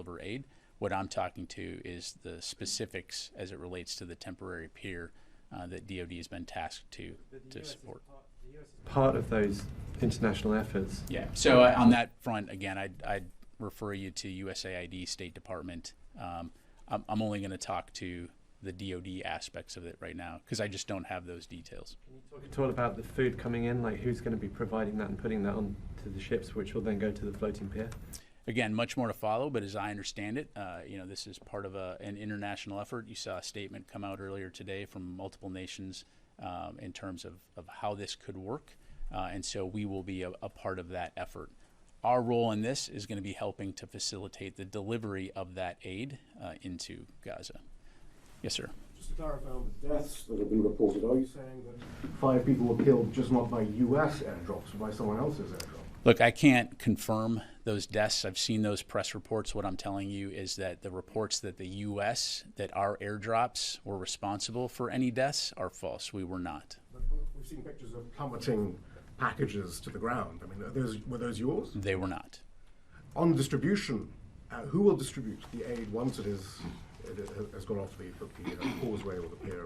deliver aid. What I'm talking to is the specifics as it relates to the temporary pier that DoD has been tasked to support. The US is part of those international efforts. Yeah, so on that front, again, I'd refer you to USAID, State Department. I'm only going to talk to the DoD aspects of it right now because I just don't have those details. Can you talk at all about the food coming in, like who's going to be providing that and putting that onto the ships, which will then go to the floating pier? Again, much more to follow, but as I understand it, this is part of an international effort. You saw a statement come out earlier today from multiple nations in terms of how this could work, and so we will be a part of that effort. Our role in this is going to be helping to facilitate the delivery of that aid into Gaza. Yes, sir. Just to clarify on the deaths that have been reported, are you saying that 5 people were killed just not by US airdrops, but by someone else's airdrop? Look, I can't confirm those deaths. I've seen those press reports. What I'm telling you is that the reports that the U.S., that our airdrops were responsible for any deaths are false. We were not. But we've seen pictures of plummeting packages to the ground. I mean, were those yours? They were not. On distribution, who will distribute the aid once it has gone off the causeway or the pier?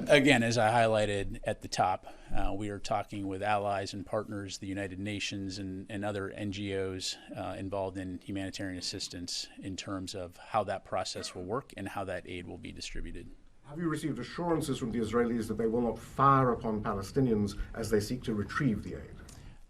Again, as I highlighted at the top, we are talking with allies and partners, the United Nations and other NGOs involved in humanitarian assistance in terms of how that process will work and how that aid will be distributed. Have you received assurances from the Israelis that they will not fire upon Palestinians as they seek to retrieve the aid?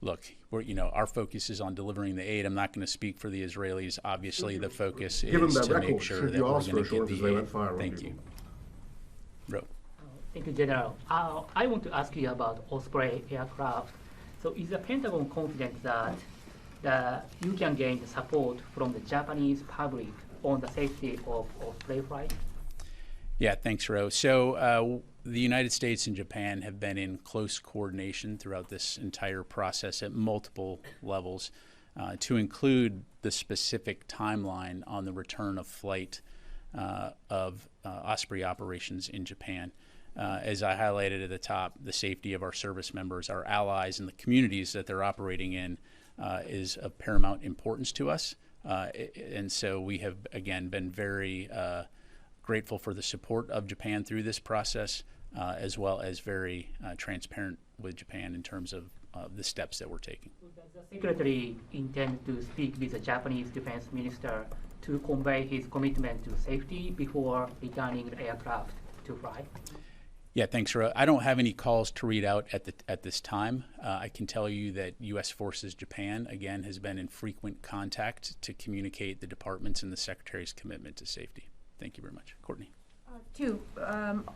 Look, our focus is on delivering the aid. I'm not going to speak for the Israelis. Obviously, the focus is to make sure that we're going to get the aid. Thank you. Ro. Thank you, General. I want to ask you about Osprey aircraft. So is the Pentagon confident that you can gain the support from the Japanese public on the safety of Osprey flight? Yeah, thanks, Ro. So the United States and Japan have been in close coordination throughout this entire process at multiple levels, to include the specific timeline on the return of flight of Osprey operations in Japan. As I highlighted at the top, the safety of our service members, our allies, and the communities that they're operating in is of paramount importance to us. And so we have, again, been very grateful for the support of Japan through this process, as well as very transparent with Japan in terms of the steps that we're taking. Does the Secretary intend to speak with the Japanese Defense Minister to convey his commitment to safety before returning the aircraft to fly? Yeah, thanks, Ro. I don't have any calls to read out at this time. I can tell you that U.S. Forces Japan, again, has been in frequent contact to communicate the department's and the Secretary's commitment to safety. Thank you very much. Courtney.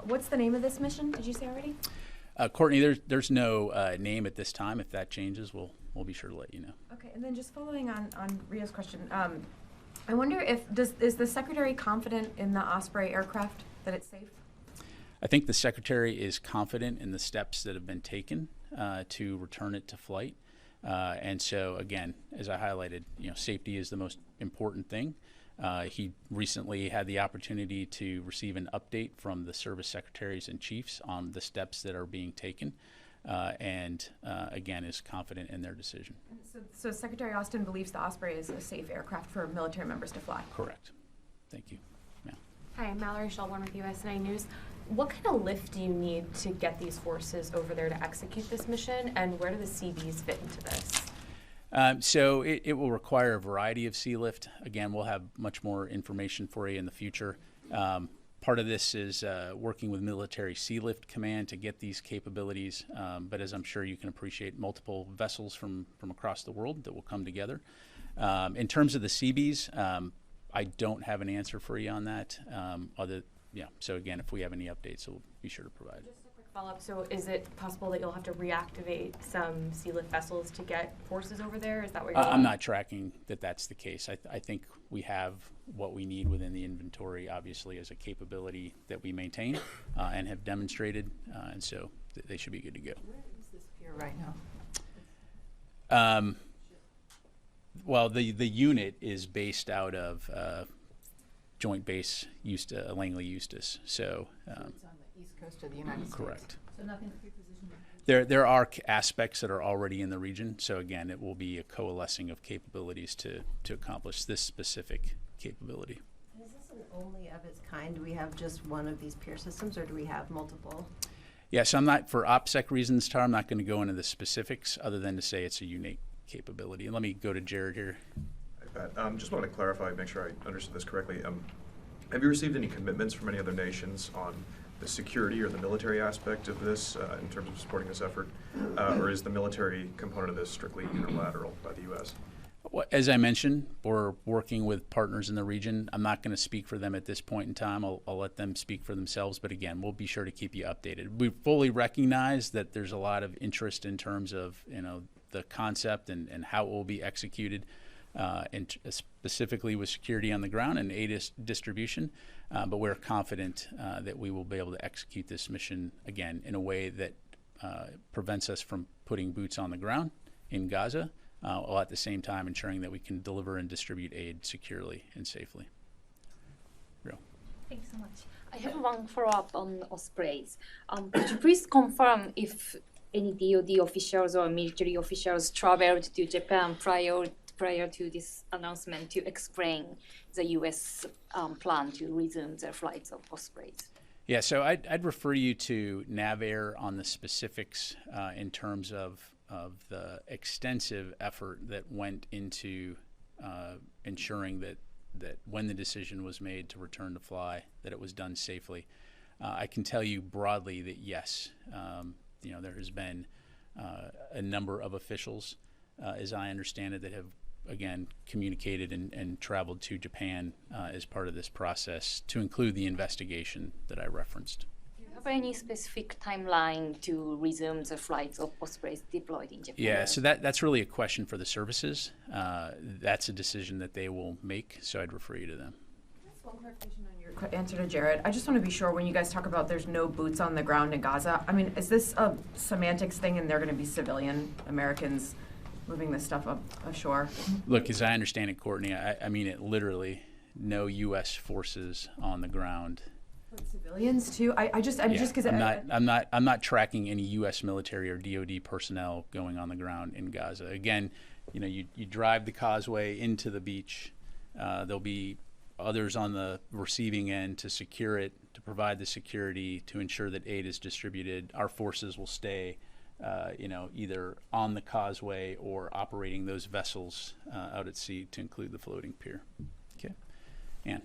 What's the name of this mission? Did you say already? Courtney, there's no name at this time. If that changes, we'll be sure to let you know. Okay, and then just following on Rio's question, I wonder is the Secretary confident in the Osprey aircraft that it's safe? I think the Secretary is confident in the steps that have been taken to return it to flight. And so, again, as I highlighted, safety is the most important thing. He recently had the opportunity to receive an update from the service secretaries and chiefs on the steps that are being taken, and again, is confident in their decision. So Secretary Austin believes the Osprey is a safe aircraft for military members to fly? Correct. Thank you. Yeah. Hi, I'm Mallory Shelburne with USA News. What kind of lift do you need to get these forces over there to execute this mission, and where do the CBs fit into this? So it will require a variety of sea lift. Again, we'll have much more information for you in the future. Part of this is working with Military Sea Lift Command to get these capabilities, but as I'm sure you can appreciate, multiple vessels from across the world that will come together. In terms of the CBs, I don't have an answer for you on that. So again, if we have any updates, we'll be sure to provide it. Follow-up, so is it possible that you'll have to reactivate some sea lift vessels to get forces over there? Is that what you're I'm not tracking that that's the case. I think we have what we need within the inventory, obviously, as a capability that we maintain and have demonstrated, and so they should be good to go. Where is this pier right now? Well, the unit is based out of Joint Base Langley Eustis, so It's on the east coast of the United States. Correct. So nothing's pre-positioned? There are aspects that are already in the region, so again, it will be a coalescing of capabilities to accomplish this specific capability. Is this an only of its kind? Do we have just one of these pier systems, or do we have multiple? Yeah, so I'm not, for OPSEC reasons, Tara, I'm not going to go into the specifics other than to say it's a unique capability. And let me go to Jared here. Hi, Pat. Just want to clarify, make sure I understood this correctly. Have you received any commitments from any other nations on the security or the military aspect of this in terms of supporting this effort? Or is the military component of this strictly unilateral by the U.S.? Well, as I mentioned, we're working with partners in the region. I'm not going to speak for them at this point in time. I'll let them speak for themselves. But again, we'll be sure to keep you updated. We fully recognize that there's a lot of interest in terms of the concept and how it will be executed, and specifically with security on the ground and aid distribution. But we're confident that we will be able to execute this mission again in a way that prevents us from putting boots on the ground in Gaza, while at the same time ensuring that we can deliver and distribute aid securely and safely. Real. Thank you so much. I have one follow-up on Ospreys. Could you please confirm if any DoD officials or military officials traveled to Japan prior to this announcement to explain the U.S. Plan to resume the flights of Ospreys? Yeah, so I'd refer you to NavAir on the specifics in terms of the extensive effort that went into ensuring that when the decision was made to return to fly, that it was done safely. I can tell you broadly that yes, there has been a number of officials, as I understand it, that have again communicated and traveled to Japan as part of this process, to include the investigation that I referenced. Do you have any specific timeline to resume the flights of Ospreys deployed in Japan? Yeah, so that's really a question for the services. That's a decision that they will make, so I'd refer you to them. One clarification on your answer to Jared. I just want to be sure, when you guys talk about there's no boots on the ground in Gaza, I mean, is this a semantics thing and they're going to be civilian Americans moving this stuff up ashore? Look, as I understand it, Courtney, I mean it literally, no U.S. forces on the ground. Civilians too? Just because I'm not tracking any U.S. military or DoD personnel going on the ground in Gaza. Again, you drive the causeway into the beach. There'll be others on the receiving end to secure it, to provide the security, to ensure that aid is distributed. Our forces will stay, either on the causeway or operating those vessels out at sea, to include the floating pier. Okay, Ann.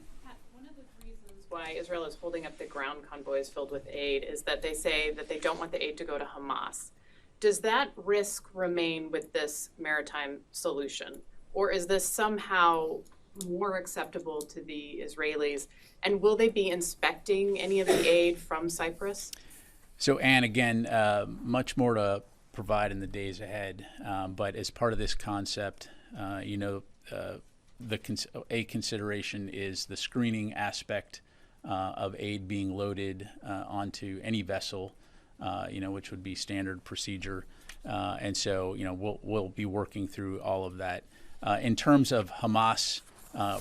One of the reasons why Israel is holding up the ground convoys filled with aid is that they say that they don't want the aid to go to Hamas. Does that risk remain with this maritime solution, or is this somehow more acceptable to the Israelis? And will they be inspecting any of the aid from Cyprus? So, Ann, again, much more to provide in the days ahead. But as part of this concept, a consideration is the screening aspect of aid being loaded onto any vessel, which would be standard procedure. And so, we'll be working through all of that. In terms of Hamas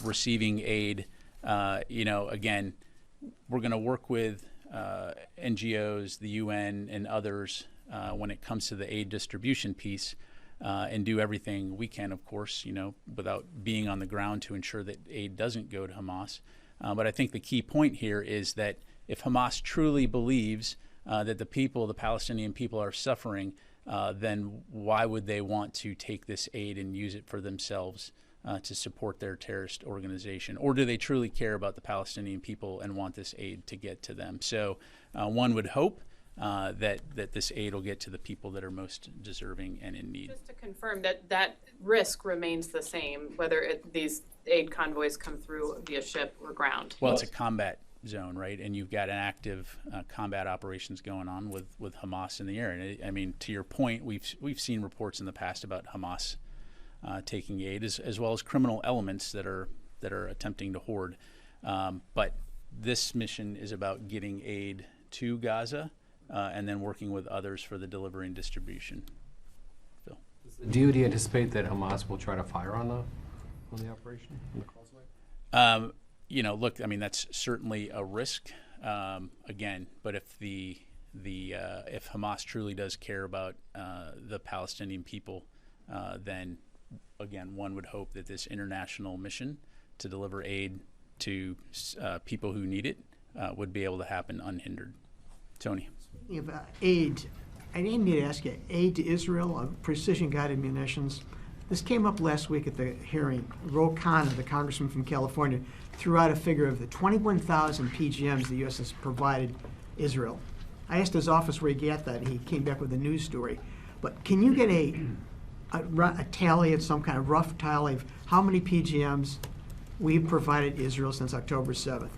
receiving aid, again, we're going to work with NGOs, the UN, and others when it comes to the aid distribution piece, and do everything we can, of course, without being on the ground, to ensure that aid doesn't go to Hamas. But I think the key point here is that if Hamas truly believes that the Palestinian people are suffering, then why would they want to take this aid and use it for themselves to support their terrorist organization? Or do they truly care about the Palestinian people and want this aid to get to them? So one would hope that this aid will get to the people that are most deserving and in need. Just to confirm that risk remains the same, whether these aid convoys come through via ship or ground. Well, it's a combat zone, right? And you've got an active combat operations going on with Hamas in the air. And I mean, to your point, we've seen reports in the past about Hamas taking aid, as well as criminal elements that are attempting to hoard. But this mission is about getting aid to Gaza and then working with others for the delivery and distribution. Phil. Does the DoD anticipate that Hamas will try to fire on the operation on the causeway? Look, I mean, that's certainly a risk. Again, but if if Hamas truly does care about the Palestinian people, then again, one would hope that this international mission to deliver aid to people who need it would be able to happen unhindered. Tony. Speaking of aid, I didn't need to ask you, aid to Israel of precision-guided munitions. This came up last week at the hearing. Ro Khanna, the congressman from California, threw out a figure of the 21,000 PGMs the U.S. has provided Israel. I asked his office where he got that, and he came back with a news story. But can you get a tally of some kind of rough tally of how many PGMs we've provided Israel since October 7th?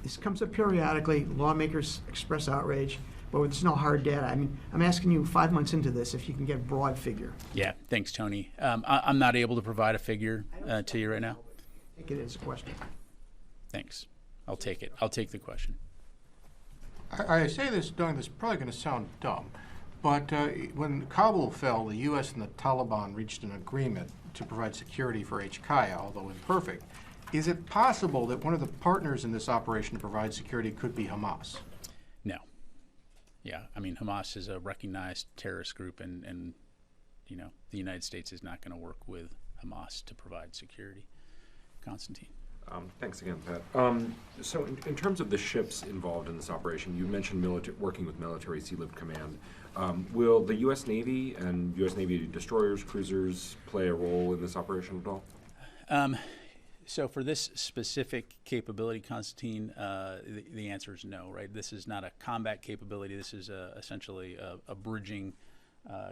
This comes up periodically. Lawmakers express outrage, but there's no hard data. I mean, I'm asking you 5 months into this if you can get a broad figure. Yeah, thanks, Tony. I'm not able to provide a figure to you right now. Take it as a question. Thanks. I'll take it. I'll take the question. I say this, knowing this is probably going to sound dumb, but when Kabul fell, the U.S. and the Taliban reached an agreement to provide security for HKIA, although imperfect. Is it possible that one of the partners in this operation to provide security could be Hamas? No. Yeah, I mean, Hamas is a recognized terrorist group, and you know, the United States is not going to work with Hamas to provide security. Constantine. Thanks again, Pat. So in terms of the ships involved in this operation, you mentioned working with Military Sea Lift Command. Will the U.S. Navy and U.S. Navy destroyers, cruisers play a role in this operation at all? So for this specific capability, Constantine, the answer is no, right? This is not a combat capability. This is essentially a bridging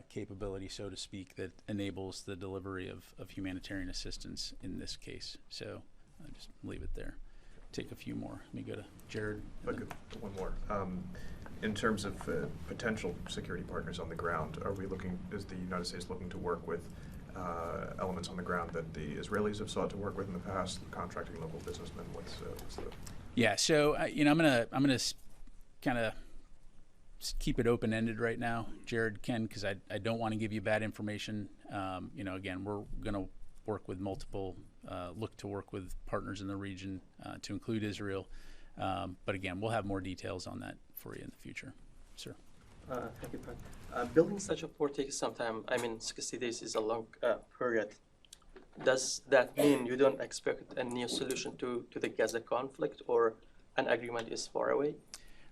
capability, so to speak, that enables the delivery of humanitarian assistance in this case. So I'll just leave it there. Take a few more. Let me go to Jared. One more. In terms of potential security partners on the ground, is the United States looking to work with elements on the ground that the Israelis have sought to work with in the past, contracting local businessmen? What's the... Yeah, so you know, I'm gonna kind of keep it open-ended right now, Jared, Ken, because I don't want to give you bad information. You know, again, we're gonna work with multiple, look to work with partners in the region to include Israel. But again, we'll have more details on that for you in the future. Sir. Thank you, Pat. Building such a port takes some time. I mean, 60 days is a long period. Does that mean you don't expect a new solution to the Gaza conflict, or an agreement is far away?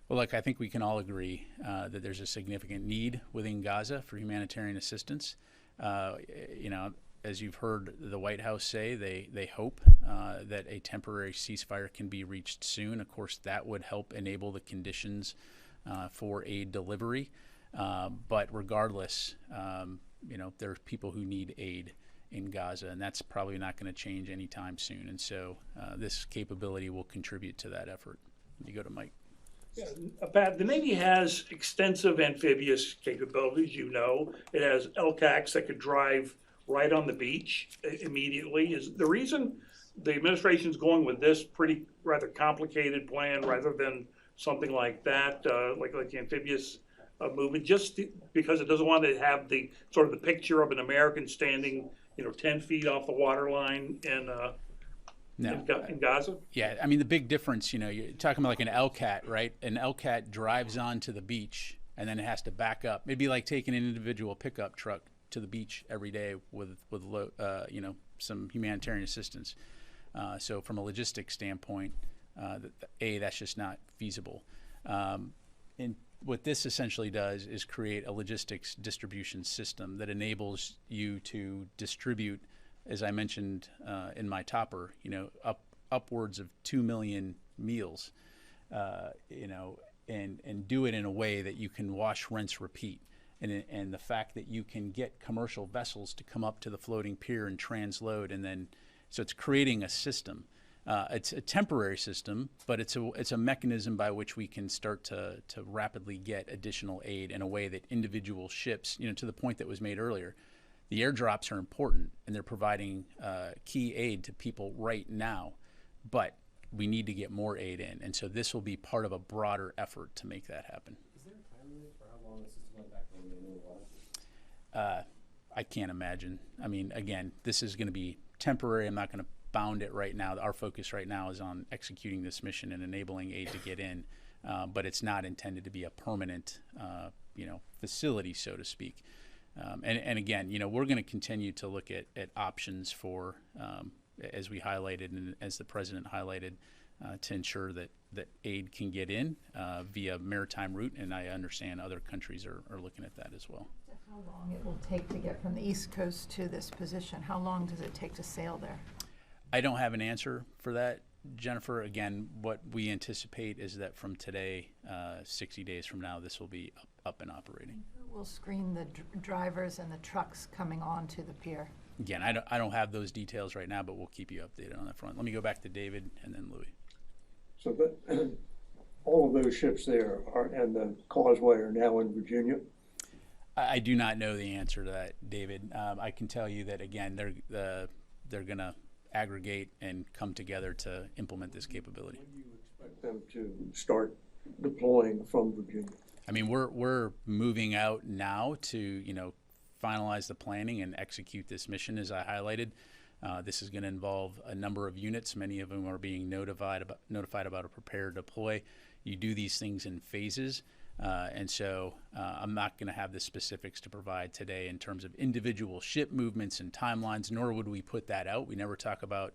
Well, look, I think we can all agree that there's a significant need within Gaza for humanitarian assistance. You know, as you've heard the White House say, they hope that a temporary ceasefire can be reached soon. Of course, that would help enable the conditions for aid delivery. But regardless, you know, there are people who need aid in Gaza, and that's probably not going to change anytime soon. And so this capability will contribute to that effort. You go to Mike. Yeah, Pat, the Navy has extensive amphibious capabilities, you know. It has LCACs that could drive right on the beach immediately. Is the reason the administration's going with this rather complicated plan rather than something like that, like the amphibious movement, just because it doesn't want to have the sort of the picture of an American standing, you know, 10 feet off the waterline in Gaza? Yeah, I mean, the big difference, you know, you're talking about like an LCAT, right? An LCAT drives onto the beach and then it has to back up. It'd be like taking an individual pickup truck to the beach every day with you know, some humanitarian assistance. So from a logistics standpoint, that's just not feasible. And what this essentially does is create a logistics distribution system that enables you to distribute, as I mentioned in my topper, you know, upwards of 2 million meals, you know, and do it in a way that you can wash, rinse, repeat. And the fact that you can get commercial vessels to come up to the floating pier and transload, and then, so it's creating a system. It's a temporary system, but it's a mechanism by which we can start to rapidly get additional aid in a way that individual ships, you know, to the point that was made earlier, the airdrops are important and they're providing key aid to people right now, but we need to get more aid in. And so this will be part of a broader effort to make that happen. Is there a time limit for how long the system went back when they knew it was? I can't imagine. I mean, again, this is going to be temporary. I'm not going to bound it right now. Our focus right now is on executing this mission and enabling aid to get in, but it's not intended to be a permanent, you know, facility, so to speak. And again, you know, we're going to continue to look at options for, as we highlighted and as the president highlighted, to ensure that aid can get in via maritime route, and I understand other countries are looking at that as well. How long it will take to get from the East Coast to this position? How long does it take to sail there? I don't have an answer for that, Jennifer. Again, what we anticipate is that from today, 60 days from now, this will be up and operating. Who will screen the drivers and the trucks coming onto the pier? Again, I don't have those details right now, but we'll keep you updated on that front. Let me go back to David and then Louis. So, but all of those ships there and the causeway are now in Virginia? I do not know the answer to that, David. I can tell you that, again, they're going to aggregate and come together to implement this capability. When do you expect them to start deploying from Virginia? I mean, we're moving out now to, finalize the planning and execute this mission, as I highlighted. This is going to involve a number of units. Many of them are being notified about a prepare deploy. You do these things in phases, and so I'm not going to have the specifics to provide today in terms of individual ship movements and timelines, nor would we put that out. We never talk about,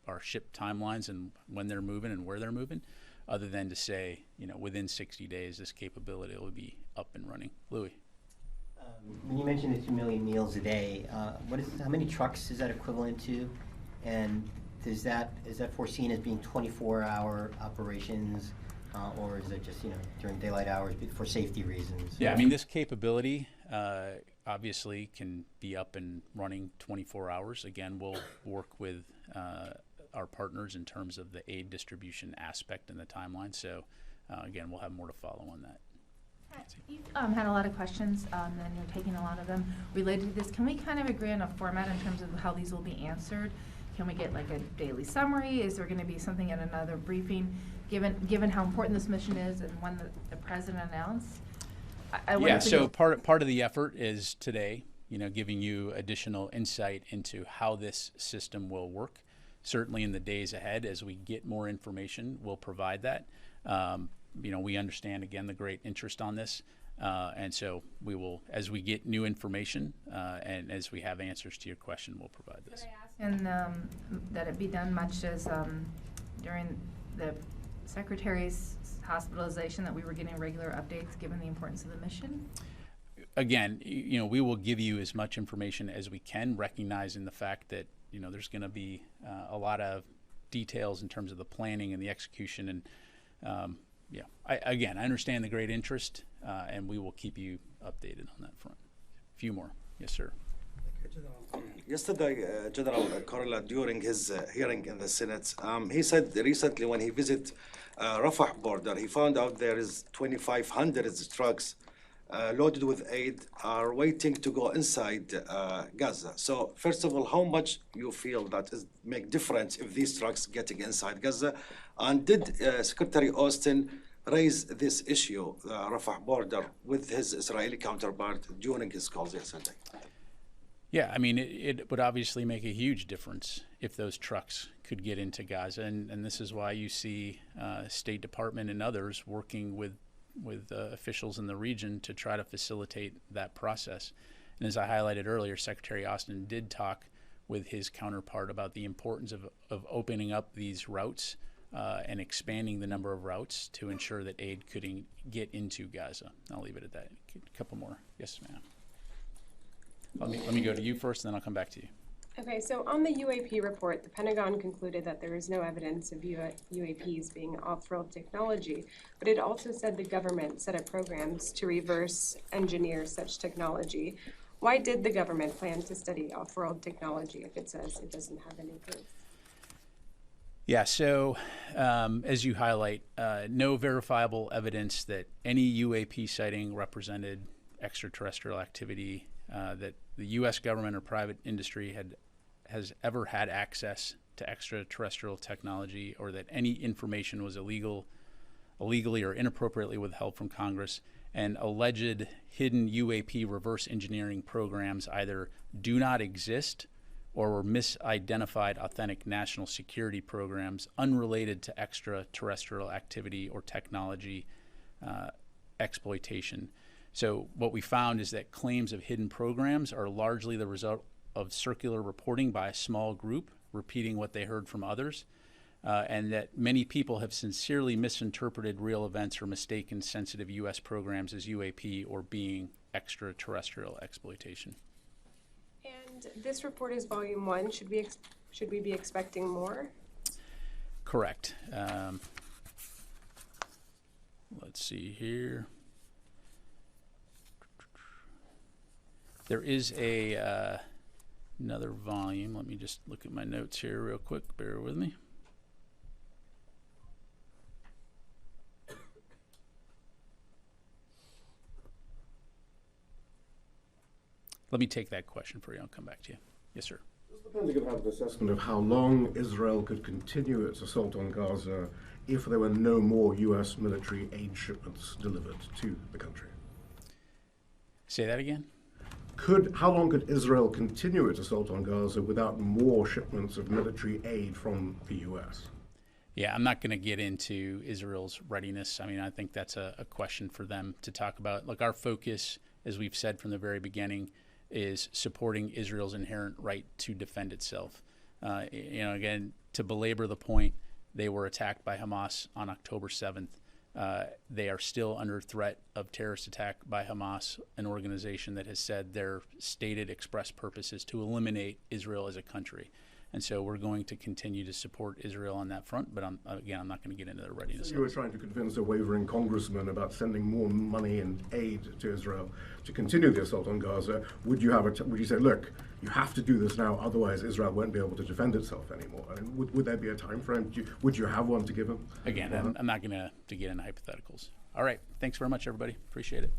our ship timelines and when they're moving and where they're moving, other than to say, within 60 days, this capability will be up and running. Louis. When you mentioned the 2 million meals a day, how many trucks is that equivalent to? And is that foreseen as being 24-hour operations, or is it just during daylight hours for safety reasons? Yeah, I mean, this capability obviously can be up and running 24 hours. Again, we'll work with our partners in terms of the aid distribution aspect and the timeline. So again, we'll have more to follow on that. You've had a lot of questions, and you're taking a lot of them related to this. Can we kind of agree on a format in terms of how these will be answered? Can we get like a daily summary? Is there going to be something at another briefing, given how important this mission is and when the president announced? Yeah, so part of the effort is today, giving you additional insight into how this system will work. Certainly in the days ahead, as we get more information, we'll provide that. We understand, again, the great interest on this. And so we will, as we get new information and as we have answers to your question, we'll provide this. Could I ask that it be done much as during the Secretary's hospitalization, that we were getting regular updates given the importance of the mission? Again, we will give you as much information as we can, recognizing the fact that, there's going to be a lot of details in terms of the planning and the execution. And I understand the great interest, and we will keep you updated on that front. A few more. Yes, sir. Yesterday, General Corella, during his hearing in the Senate, he said recently when he visited Rafah border, he found out there is 2,500 trucks loaded with aid are waiting to go inside Gaza. So first of all, how much you feel that is make difference if these trucks getting inside Gaza? And did Secretary Austin raise this issue, the Rafah border, with his Israeli counterpart during his calls yesterday? Yeah, I mean, it would obviously make a huge difference if those trucks could get into Gaza, and this is why you see State Department and others working with officials in the region to try to facilitate that process. And as I highlighted earlier, Secretary Austin did talk with his counterpart about the importance of opening up these routes and expanding the number of routes to ensure that aid could get into Gaza. I'll leave it at that. A couple more. Yes, ma'am. Let me go to you first, and then I'll come back to you. Okay, so on the UAP report, the Pentagon concluded that there is no evidence of UAPs being off-road technology, but it also said the government set up programs to reverse engineer such technology. Why did the government plan to study off-road technology if it says it doesn't have any proof? Yeah, so as you highlight, no verifiable evidence that any UAP sighting represented extraterrestrial activity, that the U.S. government or private industry has ever had access to extraterrestrial technology, or that any information was illegally or inappropriately withheld from Congress, and alleged hidden UAP reverse engineering programs either do not exist or were misidentified authentic national security programs unrelated to extraterrestrial activity or technology exploitation. So what we found is that claims of hidden programs are largely the result of circular reporting by a small group repeating what they heard from others, and that many people have sincerely misinterpreted real events or mistaken sensitive U.S. programs as UAP or being extraterrestrial exploitation. And this report is volume 1. Should we be expecting more? Correct. Let's see here. There is a another volume. Let me just look at my notes here real quick. Bear with me. Let me take that question for you. I'll come back to you. Yes, sir. Does the Pentagon have an assessment of how long Israel could continue its assault on Gaza if there were no more U.S. military aid shipments delivered to the country? Say that again? How long could Israel continue its assault on Gaza without more shipments of military aid from the U.S.? Yeah, I'm not going to get into Israel's readiness. I mean, I think that's a question for them to talk about. Look, our focus, as we've said from the very beginning, is supporting Israel's inherent right to defend itself. Again, to belabor the point, they were attacked by Hamas on October 7th. They are still under threat of terrorist attack by Hamas, an organization that has said their stated express purpose is to eliminate Israel as a country. And so we're going to continue to support Israel on that front, but I'm not going to get into their readiness. So you were trying to convince a wavering congressman about sending more money and aid to Israel to continue the assault on Gaza. Would you say, look, you have to do this now, otherwise Israel won't be able to defend itself anymore? I mean, would there be a time frame? Would you have one to give him? Again, I'm not going to get into hypotheticals. All right. Thanks very much, everybody. Appreciate it.